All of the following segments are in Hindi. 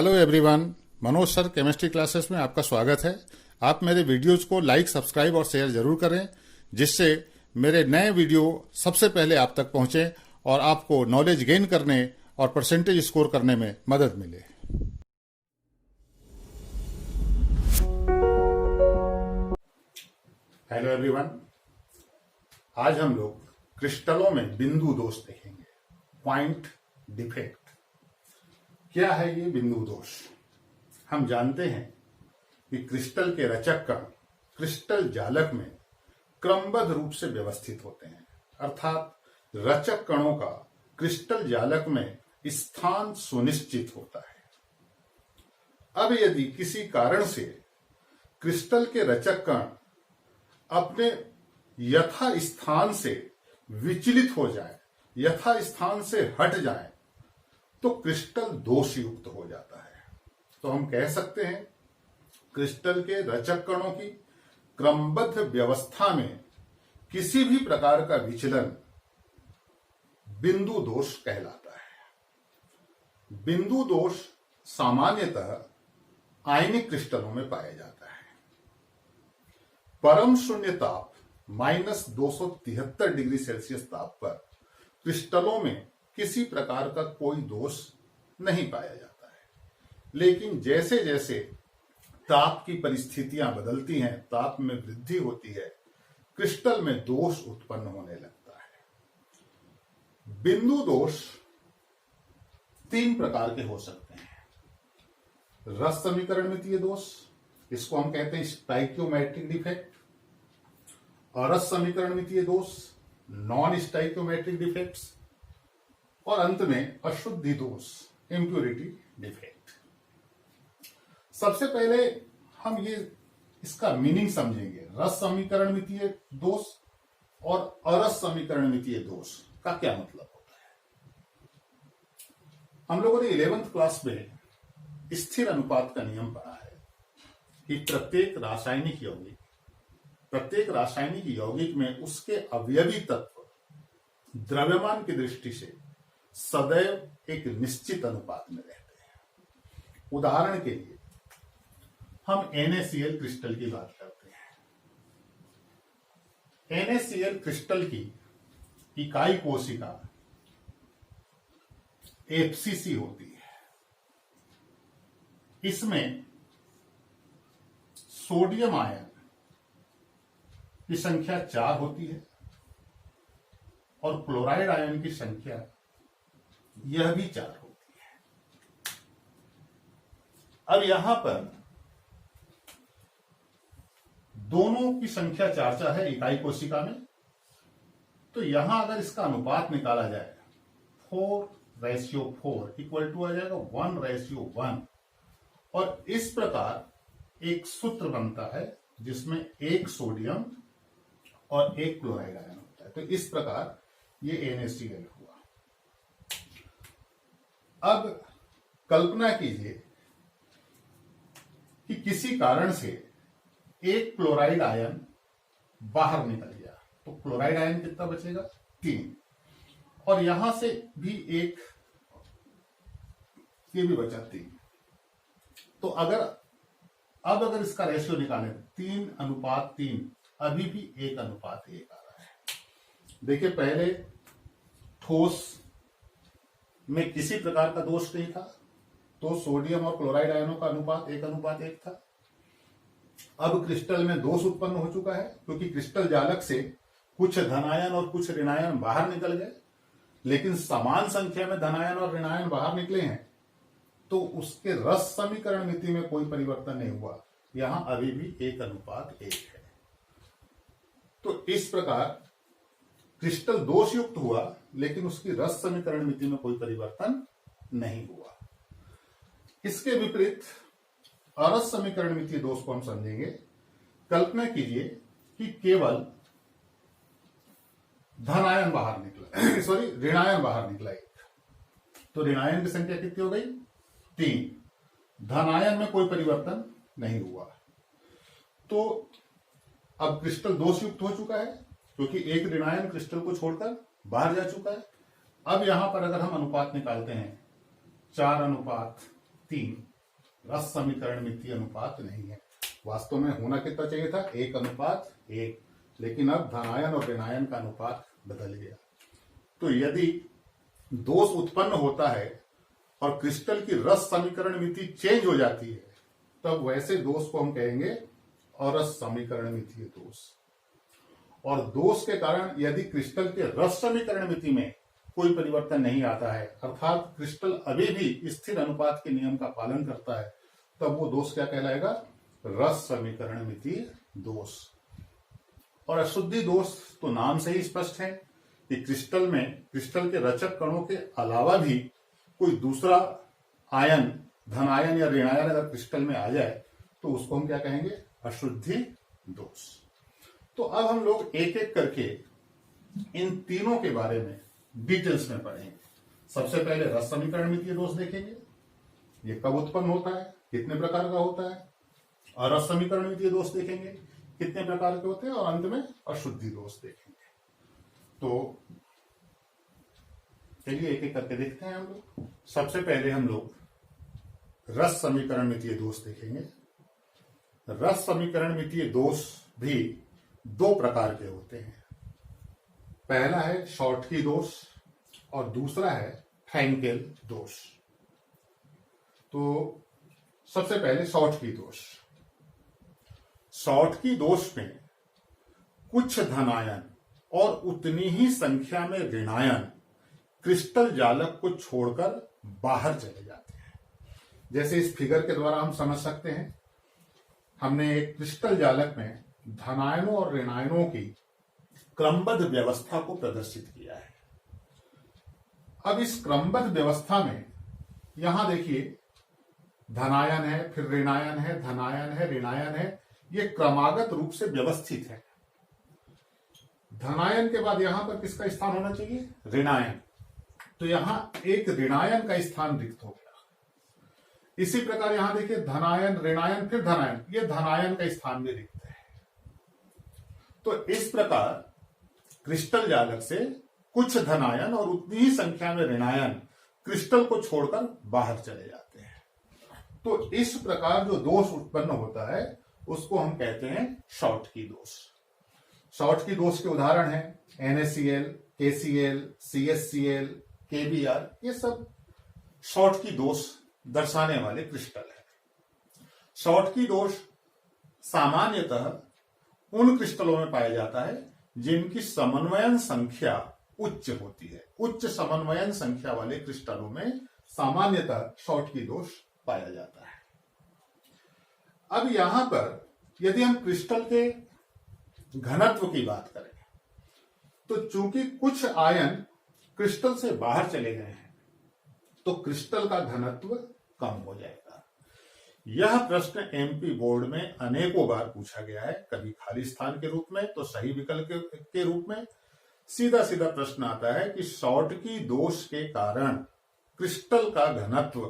Hello everyone, Manoj sir chemistry classes में आपका स्वागत है। आप मेरे वीडियोज को लाइक, सब्सक्राइब और शेयर जरूर करें, जिससे मेरे नए वीडियो सबसे पहले आप तक पहुंचे और आपको नॉलेज गेन करने और परसेंटेज स्कोर करने में मदद मिले। हेलो एवरीवन, आज हम लोग क्रिस्टलों में बिंदु दोष देखेंगे, पॉइंट डिफेक्ट। क्या है ये बिंदु दोष? हम जानते हैं कि क्रिस्टल के रचक कण क्रिस्टल जालक में क्रमबद्ध रूप से व्यवस्थित होते हैं, अर्थात रचक कणों का क्रिस्टल जालक में स्थान सुनिश्चित होता है। अब यदि किसी कारण से क्रिस्टल के रचक कण अपने यथा स्थान से विचलित हो जाए, यथा स्थान से हट जाए, तो क्रिस्टल दोष युक्त हो जाता है। तो हम कह सकते हैं क्रिस्टल के रचक कणों की क्रमबद्ध व्यवस्था में किसी भी प्रकार का विचलन बिंदु दोष कहलाता है। बिंदु दोष सामान्यतः आयनिक क्रिस्टलों में पाया जाता है। परम शून्य ताप -273 डिग्री सेल्सियस ताप पर क्रिस्टलों में किसी प्रकार का कोई दोष नहीं पाया जाता है, लेकिन जैसे जैसे ताप की परिस्थितियां बदलती हैं, ताप में वृद्धि होती है, क्रिस्टल में दोष उत्पन्न होने लगता है। बिंदु दोष 3 प्रकार के हो सकते हैं। रस समीकरण मितीय दोष, इसको हम कहते हैं स्टाइकियोमेट्रिक डिफेक्ट। अरस समीकरण मितीय दोष, नॉन स्टाइकियोमेट्रिक डिफेक्ट्स। और अंत में अशुद्धि दोष, इम्प्योरिटी डिफेक्ट। सबसे पहले हम इसका मीनिंग समझेंगे। रस समीकरण मितीय दोष और अरस समीकरण मितीय दोष का क्या मतलब होता है। हम लोगों ने 11th क्लास में स्थिर अनुपात का नियम पढ़ा है कि प्रत्येक रासायनिक यौगिक में उसके अवयवी तत्व द्रव्यमान की दृष्टि से सदैव एक निश्चित अनुपात में रहते हैं। उदाहरण के लिए हम NaCl क्रिस्टल की बात करते हैं। NaCl क्रिस्टल की इकाई कोशिका FCC होती है। इसमें सोडियम आयन की संख्या 4 होती है और क्लोराइड आयन की संख्या यह भी 4 होती है। अब यहां पर दोनों की संख्या 4 है इकाई कोशिका में, तो यहां अगर इसका अनुपात निकाला जाए 4:4 इक्वल टू आ जाएगा 1:1। और इस प्रकार एक सूत्र बनता है जिसमें एक सोडियम और एक क्लोराइड आयन होता है। तो इस प्रकार ये NaCl हुआ। अब कल्पना कीजिए कि किसी कारण से एक क्लोराइड आयन बाहर निकल गया, तो क्लोराइड आयन कितना बचेगा? 3। और यहां से भी एक, ये भी बचा 3। तो अगर इसका रेशियो निकालें 3:3, अभी भी 1:1 आ रहा है। देखिए, पहले ठोस में किसी प्रकार का दोष नहीं था, तो सोडियम और क्लोराइड आयनों का अनुपात 1:1 था। अब क्रिस्टल में दोष उत्पन्न हो चुका है, क्योंकि क्रिस्टल जालक से कुछ धनायन और कुछ ऋणायन बाहर निकल गए, लेकिन समान संख्या में धनायन और ऋणायन बाहर निकले हैं, तो उसके रस समीकरण मिति में कोई परिवर्तन नहीं हुआ। यहां अभी भी 1:1 है। तो इस प्रकार क्रिस्टल दोष युक्त हुआ, लेकिन उसकी रस समीकरण मिति में कोई परिवर्तन नहीं हुआ। इसके विपरीत अरस समीकरण मितीय दोष को हम समझेंगे। कल्पना कीजिए कि केवल धनायन बाहर निकला, ऋणायन बाहर निकला एक, तो ऋणायन की संख्या कितनी हो गई? 3। धनायन में कोई परिवर्तन नहीं हुआ, तो अब क्रिस्टल दोष युक्त हो चुका है, क्योंकि एक ऋणायन क्रिस्टल को छोड़कर बाहर जा चुका है। अब यहां पर अगर हम अनुपात निकालते हैं 4:3, 3 रस समीकरण मितीय अनुपात नहीं है। वास्तव में होना कितना चाहिए था, 1:1, लेकिन अब धनायन और ऋणायन का अनुपात बदल गया। तो यदि दोष उत्पन्न होता है और क्रिस्टल की रस समीकरण मिति चेंज हो जाती है, तब वैसे दोष को हम कहेंगे अरस समीकरण मितीय दोष। और दोष के कारण यदि क्रिस्टल के रस समीकरण मिति में कोई परिवर्तन नहीं आता है, अर्थात क्रिस्टल अभी भी स्थिर अनुपात के नियम का पालन करता है, तब वो दोष क्या कहलाएगा, रस समीकरण मितीय दोष। और अशुद्धि दोष तो नाम से ही स्पष्ट है कि क्रिस्टल के रचक कणों के अलावा भी कोई दूसरा आयन, धनायन या ऋणायन अगर क्रिस्टल में आ जाए तो उसको हम क्या कहेंगे, अशुद्धि दोष। तो अब हम लोग एक एक करके इन तीनों के बारे में डिटेल्स में पढ़ेंगे। सबसे पहले रस समीकरण मितीय दोष देखेंगे, ये कब उत्पन्न होता है, कितने प्रकार का होता है। और रस समीकरण मितीय दोष देखेंगे, कितने प्रकार के होते हैं। और अंत में अशुद्धि दोष देखेंगे। तो चलिए एक एक करके देखते हैं हम लोग। सबसे पहले हम लोग रस समीकरण मितीय दोष देखेंगे। रस समीकरण मितीय दोष भी 2 प्रकार के होते हैं। पहला है शॉर्टकी दोष और दूसरा है फ्रैंकेल दोष। तो सबसे पहले शॉर्टकी दोष। शॉर्टकी दोष में कुछ धनायन और उतनी ही संख्या में ऋणायन क्रिस्टल जालक को छोड़कर बाहर चले जाते हैं। जैसे इस फिगर के द्वारा हम समझ सकते हैं, हमने एक क्रिस्टल जालक में धनायनों और ऋणायनों की क्रमबद्ध व्यवस्था को प्रदर्शित किया है। अब इस क्रमबद्ध व्यवस्था में यहां देखिए, धनायन है, फिर ऋणायन है, धनायन है, ऋणायन है, ये क्रमागत रूप से व्यवस्थित है। धनायन के बाद यहां पर किसका स्थान होना चाहिए, ऋणायन। तो यहां एक ऋणायन का स्थान रिक्त हो गया। इसी प्रकार यहां देखिए, धनायन, ऋणायन, फिर धनायन, ये धनायन का स्थान भी रिक्त है। तो इस प्रकार क्रिस्टल जालक से कुछ धनायन और उतनी ही संख्या में ऋणायन क्रिस्टल को छोड़कर बाहर चले जाते हैं। तो इस प्रकार जो दोष उत्पन्न होता है उसको हम कहते हैं शॉर्टकी दोष। शॉर्टकी दोष के उदाहरण है NaCl, KCl, CHCl, KBr, ये सब शॉर्टकी दोष दर्शाने वाले क्रिस्टल है। शॉर्टकी दोष सामान्यतः उन क्रिस्टलों में पाया जाता है जिनकी समन्वयन संख्या उच्च होती है। उच्च समन्वयन संख्या वाले क्रिस्टलों में सामान्यतः शॉर्टकी दोष पाया जाता है। अब यहां पर यदि हम क्रिस्टल के घनत्व की बात करें, तो चूंकि कुछ आयन क्रिस्टल से बाहर चले गए हैं, तो क्रिस्टल का घनत्व कम हो जाएगा। यह प्रश्न MP बोर्ड में अनेकों बार पूछा गया है, कभी खाली स्थान के रूप में तो सही विकल्प के रूप में। सीधा सीधा प्रश्न आता है कि शॉर्टकी दोष के कारण क्रिस्टल का घनत्व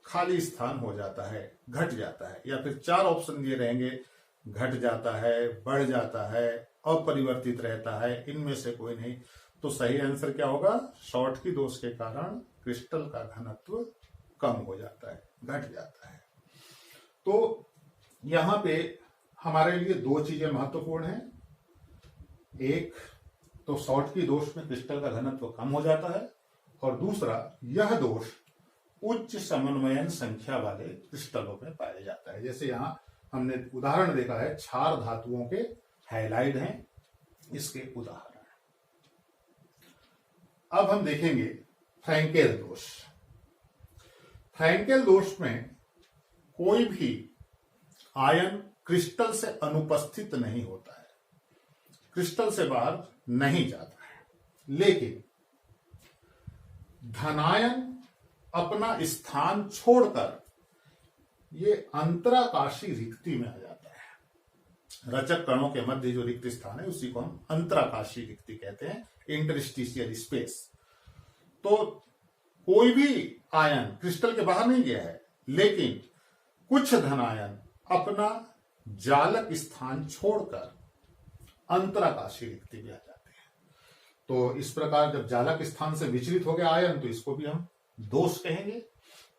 खाली स्थान हो जाता है, घट जाता है, या फिर 4 ऑप्शन दिए रहेंगे, घट जाता है, बढ़ जाता है, अपरिवर्तित रहता है, इनमें से कोई नहीं। तो सही आंसर क्या होगा, शॉर्टकी दोष के कारण क्रिस्टल का घनत्व कम हो जाता है, घट जाता है। तो यहां पे हमारे लिए 2 चीजें महत्वपूर्ण हैं। एक तो शॉर्टकी दोष में क्रिस्टल का घनत्व कम हो जाता है, और दूसरा यह दोष उच्च समन्वयन संख्या वाले क्रिस्टलों में पाया जाता है। जैसे यहां हमने उदाहरण देखा है, क्षार धातुओं के हैलाइड हैं इसके उदाहरण। अब हम देखेंगे फ्रैंकेल दोष। फ्रैंकेल दोष में कोई भी आयन क्रिस्टल से अनुपस्थित नहीं होता है, क्रिस्टल से बाहर नहीं जाता है, लेकिन धनायन अपना स्थान छोड़कर ये अंतराकाशी रिक्ति में आ जाता है। रचक कणों के मध्य जो रिक्त स्थान है उसी को हम अंतराकाशी रिक्ति कहते हैं, इंटरस्टिशियल स्पेस। तो कोई भी आयन क्रिस्टल के बाहर नहीं गया है, लेकिन कुछ धनायन अपना जालक स्थान छोड़कर अंतराकाशी रिक्ति में आ जाते हैं। तो इस प्रकार जब जालक स्थान से विचलित हो गया आयन, तो इसको भी हम दोष कहेंगे।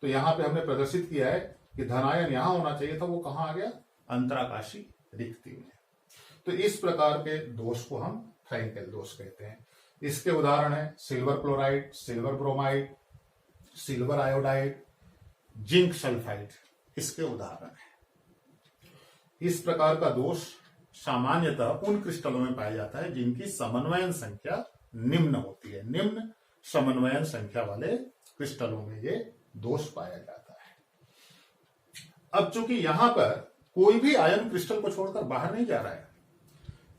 तो यहां पे हमने प्रदर्शित किया है कि धनायन यहां होना चाहिए था, वो कहां आ गया, अंतराकाशी रिक्ति में। तो इस प्रकार के दोष को हम फ्रैंकेल दोष कहते हैं। इसके उदाहरण है silver chloride, silver bromide, silver iodide, zinc sulphide, इसके उदाहरण है। इस प्रकार का दोष सामान्यतः उन क्रिस्टलों में पाया जाता है जिनकी समन्वयन संख्या निम्न होती है। निम्न समन्वयन संख्या वाले क्रिस्टलों में ये दोष पाया जाता है। अब चूंकि यहां पर कोई भी आयन क्रिस्टल को छोड़कर बाहर नहीं जा रहा है,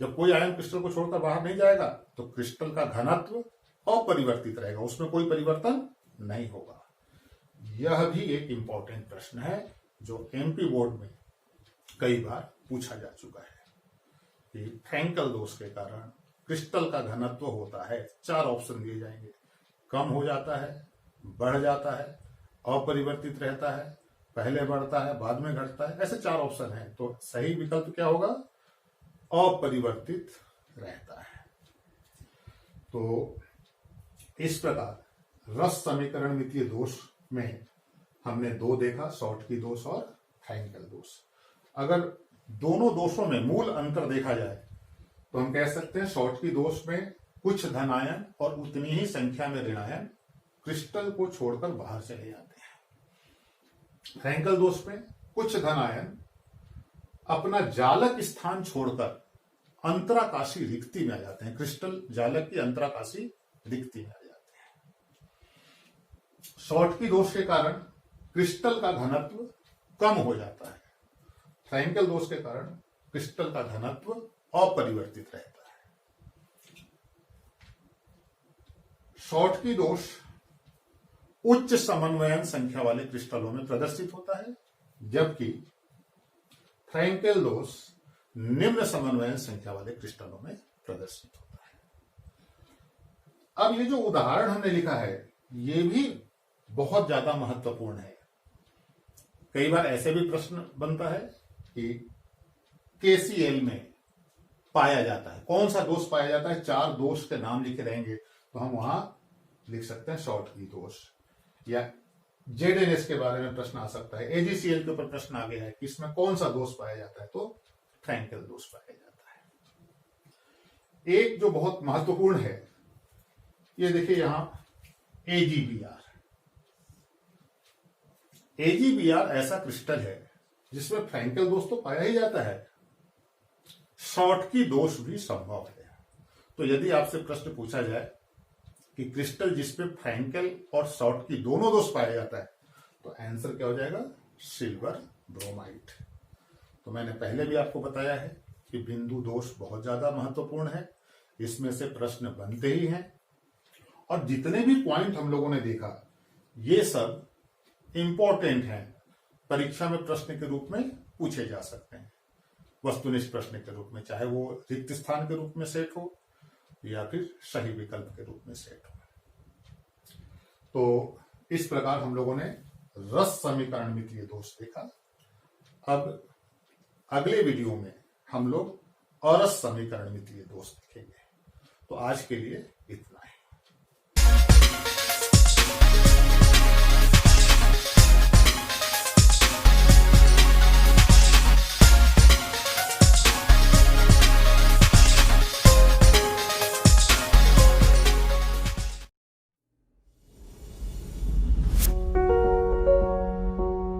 जब कोई आयन क्रिस्टल को छोड़कर बाहर नहीं जाएगा तो क्रिस्टल का घनत्व अपरिवर्तित रहेगा, उसमें कोई परिवर्तन नहीं होगा। यह भी एक इंपॉर्टेंट प्रश्न है जो एमपी बोर्ड में कई बार पूछा जा चुका है कि फ्रैंकल दोष के कारण क्रिस्टल का घनत्व होता है, 4 ऑप्शन दिए जाएंगे, कम हो जाता है, बढ़ जाता है, अपरिवर्तित रहता है, पहले बढ़ता है बाद में घटता है, ऐसे 4 ऑप्शन हैं। तो सही विकल्प क्या होगा, अपरिवर्तित रहता है। तो इस प्रकार रस समीकरण मितीय दोष में हमने 2 देखा, शॉर्टकी दोष और फ्रैंकल दोष। अगर दोनों दोषों में मूल अंतर देखा जाए तो हम कह सकते हैं शॉर्टकी दोष में कुछ धनायन और उतनी ही संख्या में ऋणायन क्रिस्टल को छोड़कर बाहर चले जाते हैं। फ्रैंकल दोष में कुछ धनायन अपना जालक स्थान छोड़कर अंतराकाशी रिक्ति में आ जाते हैं, क्रिस्टल जालक की अंतराकाशी रिक्ति में आ जाते हैं। शॉर्टकी दोष के कारण क्रिस्टल का घनत्व कम हो जाता है, फ्रैंकल दोष के कारण क्रिस्टल का घनत्व अपरिवर्तित रहता है। शॉर्टकी दोष उच्च समन्वयन संख्या वाले क्रिस्टलों में प्रदर्शित होता है, जबकि फ्रैंकल दोष निम्न समन्वयन संख्या वाले क्रिस्टलों में प्रदर्शित होता है। अब ये जो उदाहरण हमने लिखा है ये भी बहुत ज्यादा महत्वपूर्ण है। कई बार ऐसे भी प्रश्न बनता है कि KCl में पाया जाता है, कौन सा दोष पाया जाता है, 4 दोष के नाम लिखे रहेंगे तो हम वहां लिख सकते हैं शॉर्टकी दोष। या ZNS के बारे में प्रश्न आ सकता है, AgCl के ऊपर प्रश्न आ गया है कि इसमें कौन सा दोष पाया जाता है, तो फ्रैंकल दोष पाया जाता है। एक जो बहुत महत्वपूर्ण है, ये देखिए यहां AgBr। AgBr ऐसा क्रिस्टल है जिसमें फ्रैंकल दोष तो पाया ही जाता है, शॉर्टकी दोष भी संभव है। तो यदि आपसे प्रश्न पूछा जाए कि क्रिस्टल जिसपे फ्रैंकल और शॉर्टकी दोनों दोष पाया जाता है तो आंसर क्या हो जाएगा, सिल्वर ब्रोमाइड। तो मैंने पहले भी आपको बताया है कि बिंदु दोष बहुत ज्यादा महत्वपूर्ण है, इसमें से प्रश्न बनते ही हैं और जितने भी पॉइंट हम लोगों ने देखा ये सब इंपॉर्टेंट हैं, परीक्षा में प्रश्न के रूप में पूछे जा सकते हैं, वस्तुनिष्ठ प्रश्न के रूप में, चाहे वो रिक्त स्थान के रूप में सेट हो या फिर सही विकल्प के रूप में सेट हो। तो इस प्रकार हम लोगों ने रस समीकरण मितीय दोष देखा। अब अगले वीडियो में हम लोग अरस समीकरण मितीय दोष देखेंगे। तो आज के लिए इतना ही।